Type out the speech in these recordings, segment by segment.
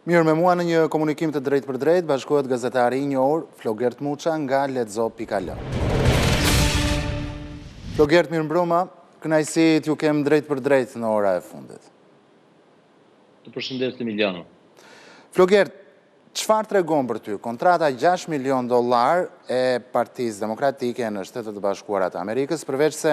Mirë, me mua në një komunikim të drejt për drejt, bashkohet gazetari i njohur Flogert Muça nga Lexo.al. Flogert, mirë mbrëma, kënaqësi t'ju kem drejt për drejt në ora e fundit. Të përshëndes Emiliano. Flogert, çfarë tregon për ty kontrata $6 milion e Partisë Demokratike në Shtetet e Bashkuara të Amerikës, përveç se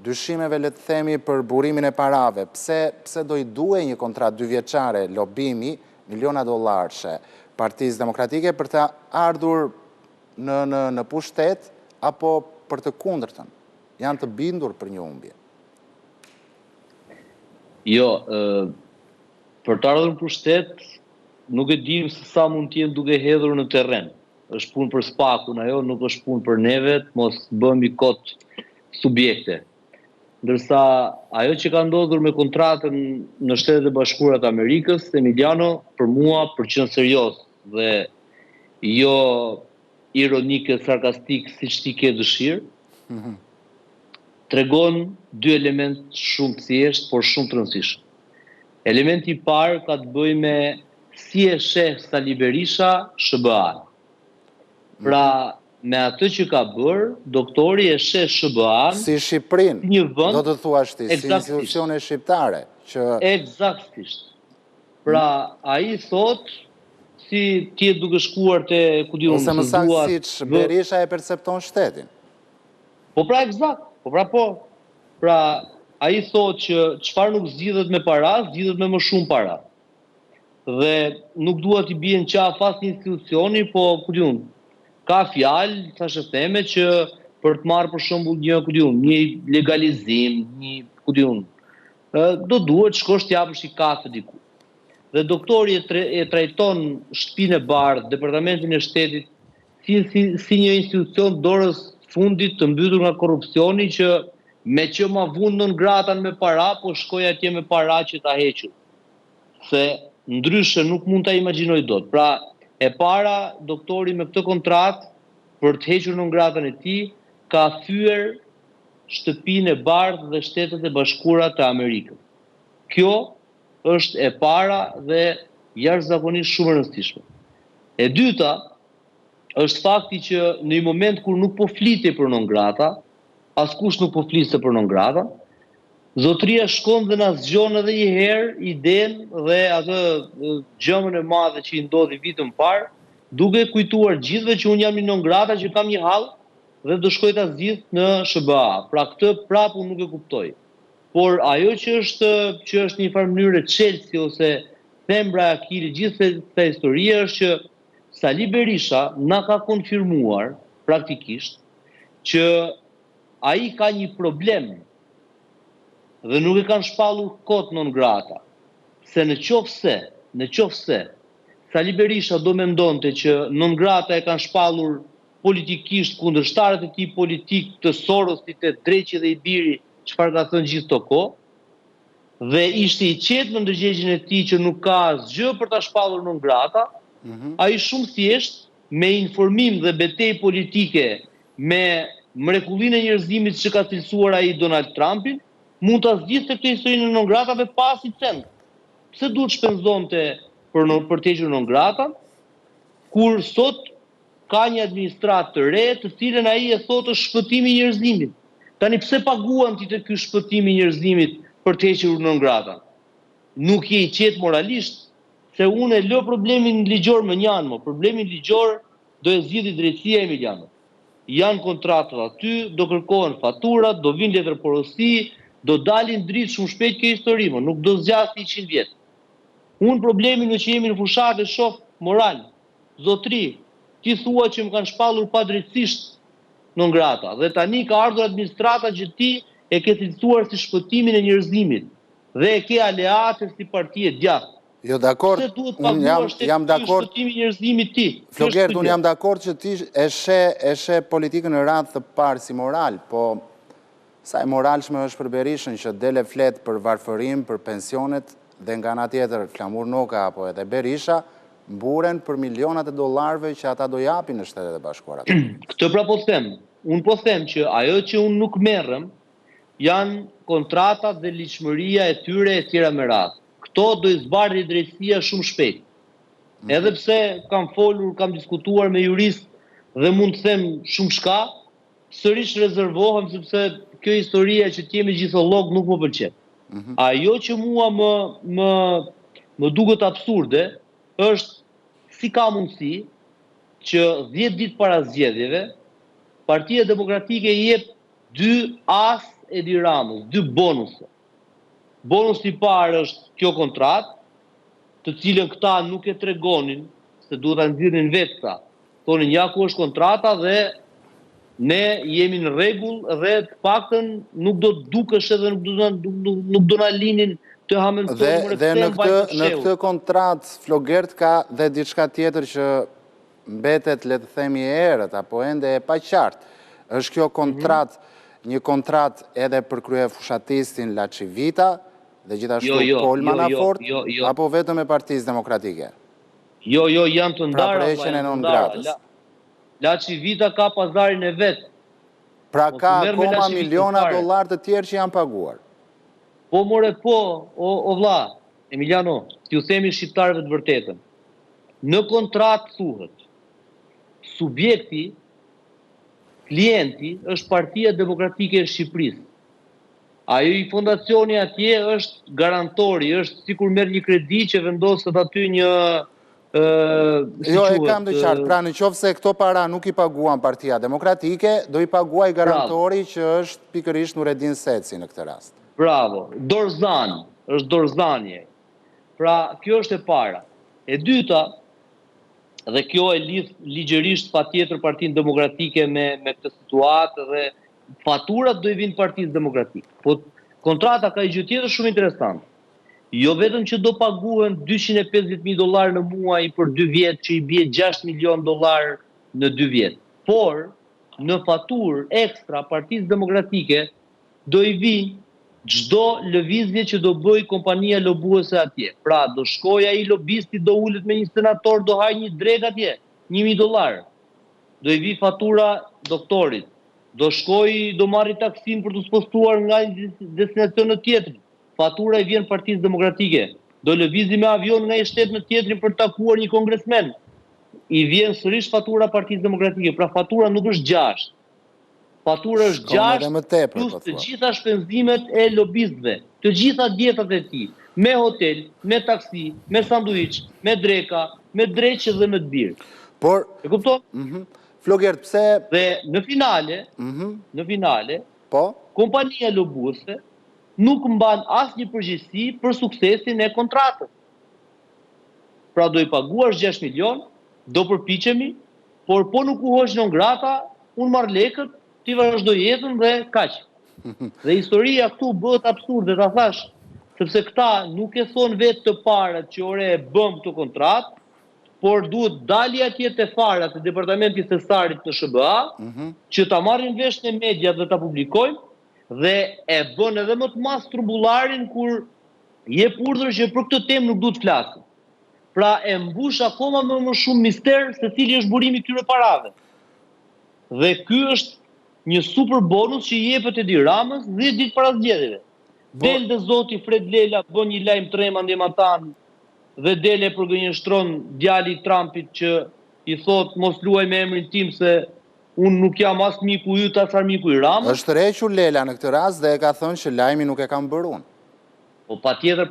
dyshimeve le të themi për burimin e parave, pse do i duhej një kontratë 2 vjeçare lobimi miliona dollarëshe Partisë Demokratike për të ardhur në pushtet apo për të kundërtën? Janë të bindur për një humbje? Jo, për të ardhur në pushtet, nuk e dim se sa mund t'jenë duke hedhur në terren. Është punë për spakun, ajo nuk është punë për neve, mos bëhemi kot subjekte. Ndërsa ajo që ka ndodhur me kontratën në Shtetet e Bashkuara të Amerikës, Emiliano, për mua, për qenë serioz dhe jo ironike, sarkastik, siç ti ke dëshirë, tregon 2 element shumë të thjeshtë, por shumë të rëndësishëm. Elementi i parë ka të bëjë me si e sheh Sali Berisha SBA-n. Pra, me atë që ka bërë, doktori e sheh SBA-n si Shqipërinë, një vend, do të thuash ti, si institucione shqiptare. Eksaktësisht. Pra, ai thot si ti e duke shkuar te ku diun, ose më saktë siç Berisha e percepton shtetin. Po pra eksakt, Pra, ai thot që çfarë nuk zgjidhet me para, zgjidhet me më shumë para. Dhe nuk dua t'i bien qafë as institucioni, po ku diun, ka fjalë, thashë theme që për të marrë për shembull një legalizim, do duhet shkosh t'japësh i kafe diku. Dhe doktori e trajton Shtëpinë e Bardhë, Departamentin e Shtetit, si një institucion dorës fundit të mbytur nga korrupsioni që me që ma vundën gratan me para, po shkoj atje me para që ta hequr. Se ndryshe nuk mund ta imagjinoj dot. Pra, e para, doktori me këtë kontratë, për të hequr në ngratën e tij, ka thyer Shtëpinë e Bardhë dhe Shtetet e Bashkuara të Amerikës. Kjo është e para dhe jashtëzakonisht shumë e rëndësishme. E dyta është fakti që në një moment kur nuk po flitej për non grata, askush nuk po fliste për non grata, zotëria shkon dhe na zgjon edhe një herë idenë dhe atë gjëmën e madhe që i ndodhi vitën parë, duke kujtuar gjithëve që unë jam një non grata që kam një hall dhe do shkoj ta zgjidh në SBA. Pra këtë prapë unë nuk e kuptoj. Por ajo që është një farë mënyrë çelësi ose thembra e akilit gjithë këtë histori është që Sali Berisha na ka konfirmuar praktikisht që ai ka një problem dhe nuk e kanë shpallur kot non grata. Se në qoftë se Sali Berisha do mendonte që non grata e kanë shpallur politikisht kundërshtarët e tij politik të Sorosit, të Dreqi dhe i Biri, çfarë ka thënë gjithë këto kohë, dhe ishte i qetë në ndërgjegjen e tij që nuk ka asgjë për ta shpallur non grata, ai shumë thjesht me informim dhe betejë politike me mrekullinë e njerëzimit që ka cilësuar ai Donald Trumpin, mund ta zgjidhte këtë historinë e non gratave pa asnjë cent. Pse duhet shpenzonte për të hequr non grata, kur sot ka një administratë të re, të cilën ai e thotë është shpëtimi i njerëzimit. Tani pse paguan ti të ky shpëtimi i njerëzimit për të hequr non grata? Nuk je i qetë moralisht, se unë e lë problemin ligjor më një anë, problemin ligjor do e zgjidhë drejtësia, Emiliano. Janë kontratat aty, do kërkohen faturat, do vinë letër porosi, do dalin dritë shumë shpejt kjo histori, nuk do zgjasë 100 vjet. Unë problemin në që jemi në fushat e shoh moral. Zotri, ti thua që më kanë shpallur pa drejtësisht non grata, dhe tani ka ardhur administrata që ti e ke cilësuar si shpëtimin e njerëzimit dhe e ke aleate si parti e djathtë. Jo, dakord, unë jam dakord. Flogert, unë jam dakord që ti e she politikën në radhë të parë si moral, po sa e moralshme është për Berishën që dele flet për varfërim, për pensionet, dhe nga ana tjetër Flamur Noka apo edhe Berisha mburen për milionat e dollarëve që ata do japin në Shtetet e Bashkuara. Këtë pra po them. Unë po them që ajo që unë nuk merrem janë kontratat dhe ligjshmëria e tyre e tjera me radhë. Këto do i zbardhë drejtësia shumë shpejt. Edhe pse kam folur, kam diskutuar me jurist dhe mund të them shumë shka, sërish rezervohem sepse kjo historia që t'jemi gjithollog nuk më pëlqen. Ajo që mua më duket absurde është si ka mundësi që 10 ditë para zgjedhjeve Partia Demokratike i jep 2 as Edi Ramës, 2 bonuse. Bonusi i parë është kjo kontratë, të cilën këta nuk e tregonin, se duhet ta nxirrin vetë këta. Thonin ja ku është kontrata dhe ne jemi në rregull dhe të paktën nuk do të dukesh edhe nuk do na linin të hamendojmë Dhe në këtë kontratë Flogert ka dhe diçka tjetër që mbetet, le të themi, e errët apo ende e paqartë. Është kjo kontratë, një kontratë edhe për kryefushatistin Laçivita dhe gjithashtu Paul Manafort, apo vetëm e Partisë Demokratike? Jo, janë të ndara. Pra preqen e non gratës. Laçivita ka pazarin e vet. Pra ka akoma miliona dollar të tjerë që janë paguar. Po more po, o vlla, Emiliano, t'ju themi shqiptarëve të vërtetën. Në kontratë thuhet, subjekti, klienti është Partia Demokratike e Shqipërisë. Ajo i fondacioni atje është garantori, është sikur merr një kredi që vendoset aty një Jo, e kam të qartë. Pra në qoftë se këto para nuk i paguan Partia Demokratike, do i paguaj garantori që është pikërisht Nureddin Seci në këtë rast. Bravo. Dorzan, është Dorzanje. Pra, kjo është e para. E dyta, dhe kjo e lidh ligjërisht patjetër Partinë Demokratike me këtë situatë dhe faturat do i vinë Partisë Demokratike. Po kontrata ka një gjë tjetër shumë interesante. Jo vetëm që do paguhen $250.000 në muaj për 2 vjet, që i bie $6 milion në 2 vjet. Por në faturë ekstra Partisë Demokratike do i vinë çdo lëvizje që do bëj kompania lobuese atje. Pra, do shkoj ai lobisti, do ulet me një senator, do haj një drek atje, $1.000. Do i vi fatura doktorit. Do shkoj, do marri taksin për të spostuar nga një destinacion tjetër. Fatura i vjen Partisë Demokratike. Do lëvizi me avion nga një shtet në tjetrin për të takuar një kongresmen. I vjen sërish fatura Partisë Demokratike. Pra fatura nuk është 6. Fatura është 6 plus të gjitha shpenzimet e lobistëve. Të gjitha dietat e tij, me hotel, me taksi, me sanduiç, me dreka, me dreqe dhe me të birë. Por, e kupton? Flogert, pse... Dhe në finale, po? Kompania lobuese nuk mban asnjë përgjegjësi për suksesin e kontratës. Pra do i paguash 6 milion, do përpiqemi, por po nuk u hoq non grata, unë marr lekët, ti vazhdo jetën dhe kaq. Dhe historia këtu bëhet absurde, ta thash, sepse këta nuk e thon vetë të parët që ore e bëm këtë kontratë, por duhet dali atje te farat e departamentit thesarit të SBA, që ta marrin vesh në media dhe ta publikojnë, dhe e bën edhe më të mas trumbullarin kur jep urdhër që për këtë temë nuk duhet flasë. Pra e mbush akoma më shumë mister se cili është burimi këtyre parave. Dhe ky është një super bonus që i jepet Edi Ramës 10 ditë para zgjedhjeve. Del dhe zoti Fred Lela bën një lajm trema ndjematan dhe del e përgënjeshtron djali i Trumpit që i thot mos luaj me emrin tim se unë nuk jam as miku yt as armiku i Ramës. Është rrequr Lela në këtë rast dhe e ka thënë që lajmi nuk e kam bërë unë. Po patjetër,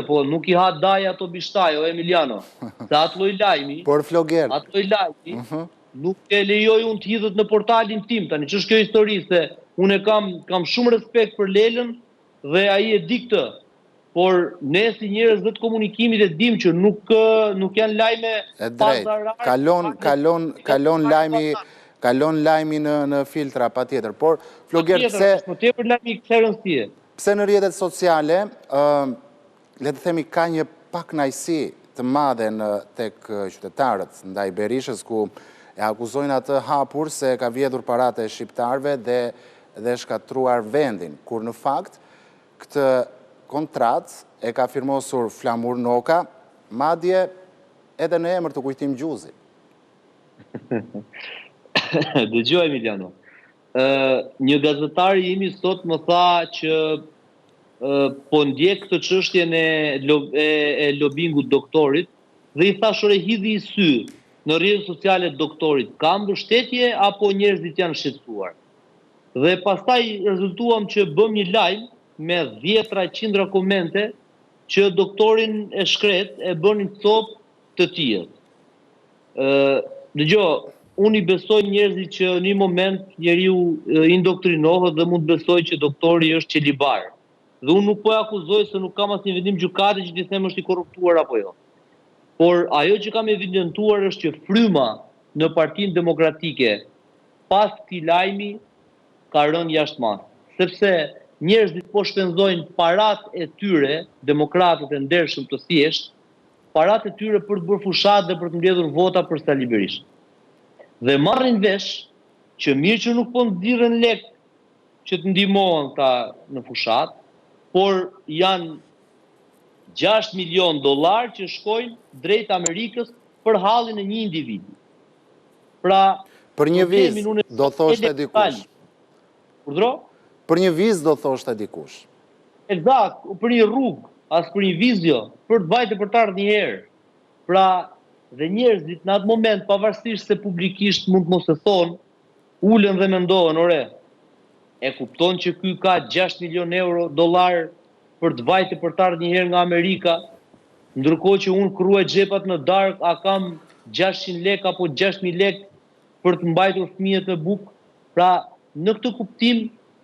po nuk i ha daja ato bishtaj, o Emiliano. Se atë lloj lajmi. Por Flogert. Atë lloj lajmi nuk e lejoj unë të hidhet në portalin tim. Tani ç'është kjo histori se unë kam shumë respekt për Lelën dhe ai e di këtë. Por ne si njerëz të komunikimit e dim që nuk janë lajme pazarare. Kalon lajmi në filtra patjetër. Por Flogert, pse në rrjetet sociale, le të themi, ka një pakënaqësi të madhe tek qytetarët ndaj Berishës, ku e akuzojnë atë hapur se ka vjedhur paratë e shqiptarëve dhe shkatruar vendin, kur në fakt këtë kontratë e ka firmosur Flamur Noka, madje edhe në emër të Kujtim Gjuzi. Dëgjoj Emiliano. Një gazetar imi sot më tha që po ndjek këtë çështjen e lobingut doktorit dhe i thash ore hidhi i sy në rrjetet sociale doktorit, ka mbështetje apo njerëzit janë shqetësuar? Dhe pastaj rezultuam që bëm një live me 10 qindra komente që doktorin e shkret e bënin copë të tillë. Dëgjoj, unë i besoj njerëzit që në një moment njeriu indoktrinohet dhe mund të besoj që doktori është qelibar. Dhe unë nuk po e akuzoj se nuk kam asnjë vendim gjykate që t'i them është i korruptuar apo jo. Por ajo që kam evidentuar është që fryma në Partinë Demokratike pas këtij lajmi ka rënë jashtë masë. Sepse njerëzit po shpenzojnë parat e tyre, demokratët e ndershëm të thjesht, parat e tyre për të bërë fushat dhe për të mbledhur vota për Sali Berisha. Dhe marrin vesh që mirë që nuk po nxirren lek që të ndihmohen ta në fushat, por janë $6 milion që shkojnë drejt Amerikës për hallin e një individi. Pra, për një vizë do thoshte dikush. Urdhro? Për një vizë do thoshte dikush. Eksakt, për një rrugë, as për një vizë jo, për të vajtë për të ardhur një herë. Pra, dhe njerëzit në atë moment, pavarësisht se publikisht mund të mos e thonë, ulën dhe mendohen, ore, e kupton që ky ka $6 milion për të vajtë për të ardhur një herë nga Amerika, ndërkohë që unë kruaj xhepat në darkë, a kam 600 lek apo 6.000 lek për të mbajtur fëmijët me bukë. Pra, në këtë kuptim,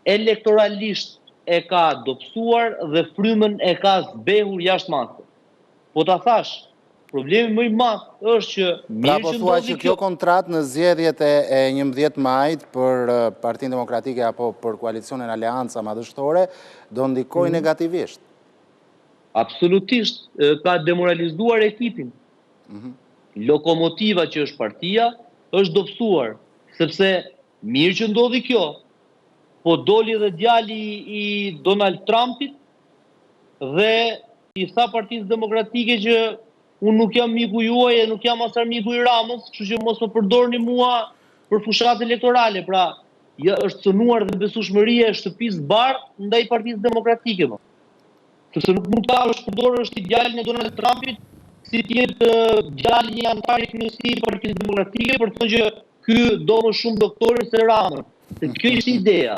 elektoralisht e ka dobësuar dhe frymën e ka zbehur jashtë masës. Po ta thash, problemi më i madh është që pra po thua që kjo kontratë në zgjedhjet e 11 majit për Partinë Demokratike apo për koalicionin Aleanca Madhështore do ndikojë negativisht. Absolutisht, ka demoralizuar ekipin. Lokomotiva që është partia është dobësuar, sepse mirë që ndodhi kjo, po doli dhe djali i Donald Trumpit dhe i tha Partisë Demokratike që unë nuk jam miku juaj e nuk jam as armiku i Ramës, kështu që mos më përdorni mua për fushat elektorale. Pra, është cënuar dhe besueshmëria e shtëpisë bardhë ndaj Partisë Demokratike. Sepse nuk mund ta përdorësh ti djalin e Donald Trumpit si të jetë djali një antar i kryesisë së Partisë Demokratike për të thënë që ky do më shumë doktorin se Ramën. Se kjo ishte ideja,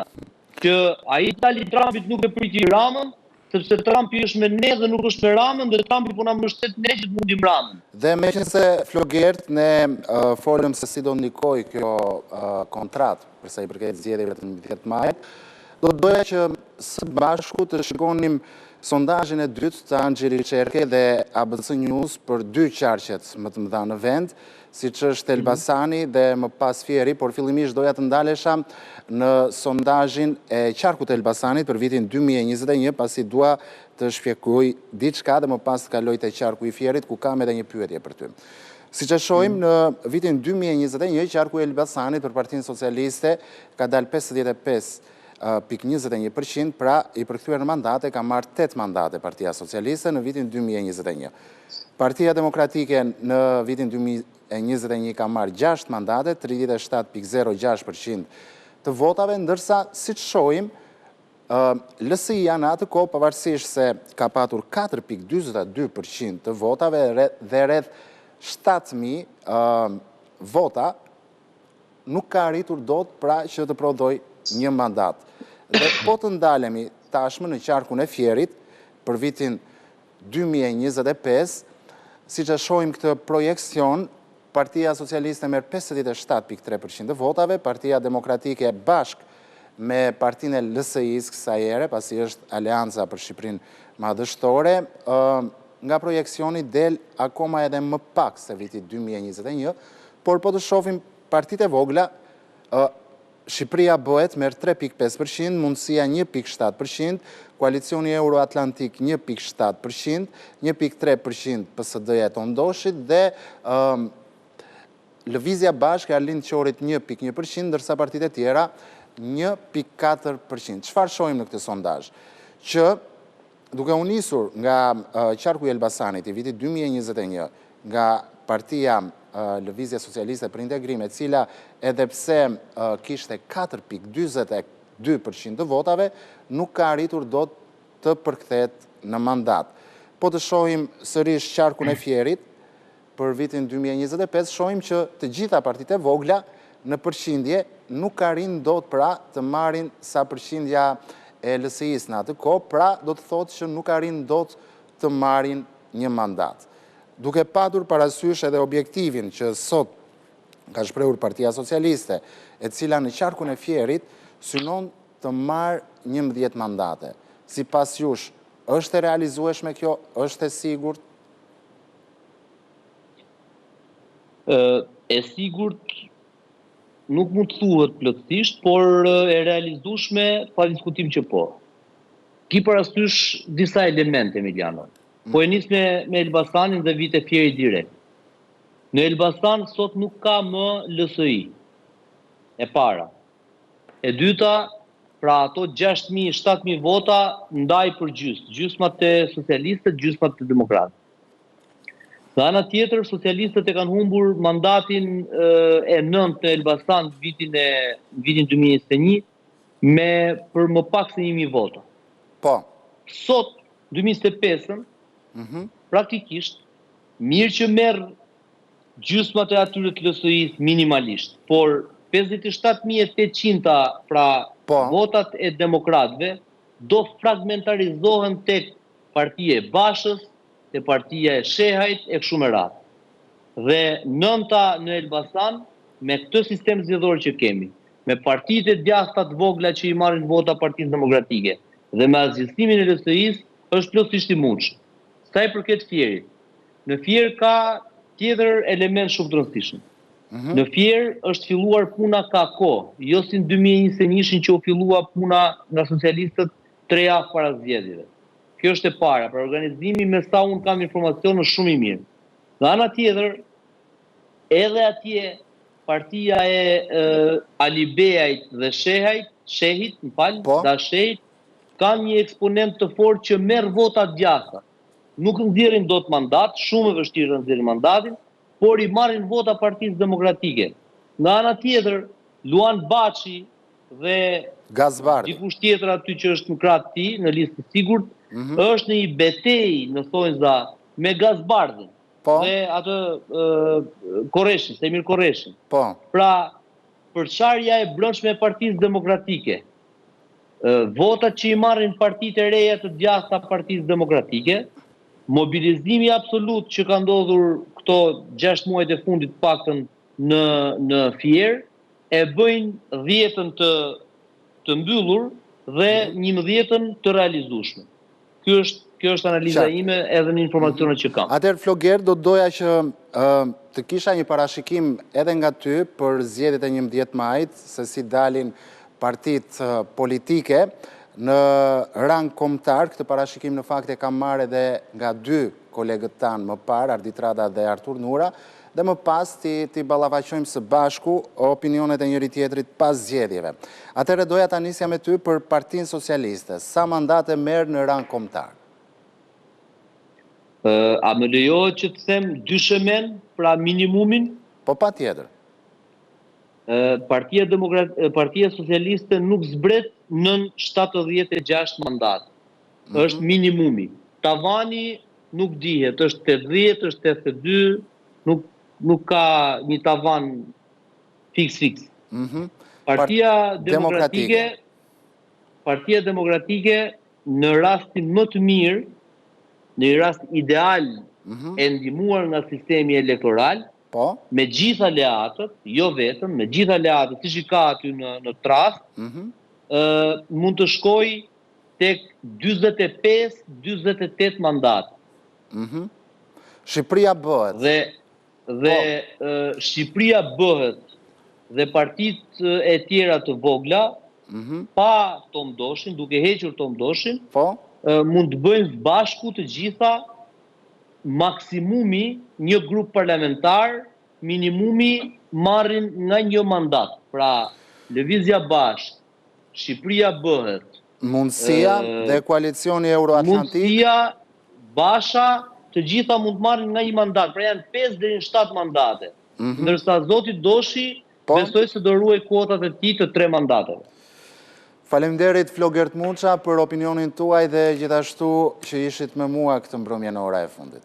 që ai djali i Trumpit nuk e priti Ramën, sepse Trumpi është me ne dhe nuk është me Ramën, dhe Trumpi po na mbështet ne që të mundim Ramën. Dhe meqense Flogert ne folëm se si do ndikojë kjo kontratë për sa i përket zgjedhjeve të 11 majit, do të doja që së bashku të shikonim sondazhin e dytë të Angeli Çerke dhe ABC News për dy qarqet më të mëdha në vend, siç është Elbasani dhe më pas Fieri, por fillimisht doja të ndalesha në sondazhin e qarkut të Elbasanit për vitin 2021, pasi dua të shpjegoj diçka dhe më pas të kaloj te qarku i Fierit, ku kam edhe një pyetje për ty. Siç e shohim në vitin 2021, qarku i Elbasanit për Partinë Socialiste ka dalë 55.21%, pra i përkthyer në mandate ka marrë 8 mandate Partia Socialiste në vitin 2021. Partia Demokratike në vitin 2021 ka marrë 6 mandate, 37.06% të votave, ndërsa siç shohim LSI-ja në atë kohë, pavarësisht se ka patur 4.42% të votave dhe rreth 7.000 vota, nuk ka arritur dot pra që të prodhoj një mandat. Dhe po të ndalemi tashmë në qarkun e Fierit për vitin 2025, siç e shohim këtë projekcion, Partia Socialiste merr 57.3% të votave, Partia Demokratike bashkë me partinë e LSI-s kësaj ere, pasi është Aleanca për Shqipërinë Madhështore, nga projekcioni del akoma edhe më pak se viti 2021, por po të shohim partitë e vogla, Shqipëria bëhet merr 3.5%, Mundësia 1.7%, Koalicioni Euroatlantik 1.7%, 1.3% PSD-ja e Tondoshit dhe Lëvizja Bashkë e Arlind Qorit 1.1%, ndërsa partitë e tjera 1.4%. Çfarë shohim në këtë sondazh? Që duke u nisur nga qarku i Elbasanit i vitit 2021, nga Partia Lëvizja Socialiste për Integrim, e cila edhe pse kishte 4.42% të votave, nuk ka arritur dot të përkthehet në mandat. Po të shohim sërish qarkun e Fierit, për vitin 2025, shohim që të gjitha partitë e vogla në përqindje nuk arrin dot pra të marrin sa përqindja e LSI-s në atë kohë, pra do të thotë që nuk arrin dot të marrin një mandat. Duke patur parasysh edhe objektivin që sot ka shprehur Partia Socialiste, e cila në qarkun e Fierit synon të marrë 11 mandate. Sipas jush, është e realizueshme kjo, është e sigurt? E sigurt nuk mund të thuhet plotësisht, por e realizueshme pa diskutim që po. Ki parasysh disa elemente, Emiliano. Po e nis me Elbasanin dhe vite Fieri direkt. Në Elbasan sot nuk ka më LSI, e para. E dyta, pra ato 6.000, 7.000 vota ndaj për gjysmat e socialistët, gjysmat e demokratët. Dhe ana tjetër, socialistët e kanë humbur mandatin e 9 në Elbasan vitin 2021 për më pak se 1.000 vota. Po. Sot, 2025-ën, praktikisht, mirë që merë gjysmat e atyre të LSI-s minimalisht, por 57.800 pra votat e demokratëve do fragmentarizohen tek partia e Bashës, te partia e Shehajt e kështu me radhë. Dhe nënta në Elbasan, me këtë sistem zgjedhor që kemi, me partitë e djathta të vogla që i marrin vota Partisë Demokratike dhe me asgjësimin e LSI-s, është plotësisht i mundshëm. Sa i përket Fierit, në Fier ka tjetër element shumë të rëndësishëm. Në Fier është filluar puna ka kohë, jo si në 2021 që u fillua puna nga socialistët 3 javë para zgjedhjeve. Kjo është e para, për organizimi me sa unë kam informacion është shumë i mirë. Nga ana tjetër, edhe atje partia e Alibeajt dhe Shehit, kanë një eksponent të fortë që merr vota djathta. Nuk nxjerrin dot mandat, shumë e vështirë të nxjerrin mandatin, por i marrin vota Partisë Demokratike. Nga ana tjetër, Luan Baçi dhe dikush tjetër aty që është në krah të tij, në listë të sigurt, është në një betejë në thonjza me Gazbardhin. Dhe atë Korreshin, Semir Korreshin. Pra, përçarja e brendshme e Partisë Demokratike, votat që i marrin partitë e reja të djathta Partisë Demokratike, mobilizimi absolut që ka ndodhur këto 6 muajt e fundit paktën në Fier, e bëjnë 10-ën të mbyllur dhe 11-ën të realizueshme. Kjo është analiza ime edhe në informacionet që kam. Atëherë, Floger, do doja që të kisha një parashikim edhe nga ty për zgjedhjet e 11 majit, se si dalin partitë politike në rang kombëtar. Këtë parashikim në fakt e kam marrë edhe nga 2 kolegët tanë më parë, Arditrada dhe Artur Nura, dhe më pas ti ballafaqojmë së bashku opinionet e njëri tjetrit pas zgjedhjeve. Atëherë doja ta nisja me ty për Partinë Socialiste. Sa mandate merr në rang kombëtar? A më lejohet që të them 2 shemen, pra minimumin? Po patjetër. Partia Socialiste nuk zbret nën 76 mandate. Është minimumi. Tavani nuk dihet, është 80, është 82, nuk ka një tavan fiks. Partia Demokratike në rastin më të mirë, në rast ideal e ndihmuar nga sistemi elektoral, me gjitha aleatët, jo vetëm, me gjitha aleatët, siç i ka aty në Trast, mund të shkoj tek 45-48 mandate. Shqipëria bëhet. Dhe Shqipëria bëhet dhe partitë e tjera të vogla, pa Tom Doshin, duke hequr Tom Doshin, mund të bëjnë së bashku të gjitha maksimumi një grup parlamentar, minimumi marrin nga një mandat. Pra, Lëvizja Bashkë, Shqipëria bëhet. Mundësia dhe koalicioni Euroatlantik. Mundësia, Basha, të gjitha mund të marrin nga një mandat. Pra janë 5 deri në 7 mandate. Ndërsa zoti Doshi besoj se do ruaj kuotat e tij të 3 mandateve. Faleminderit Flogert Muça për opinionin tuaj dhe gjithashtu që ishit me mua këtë mbrëmje në ora e fundit.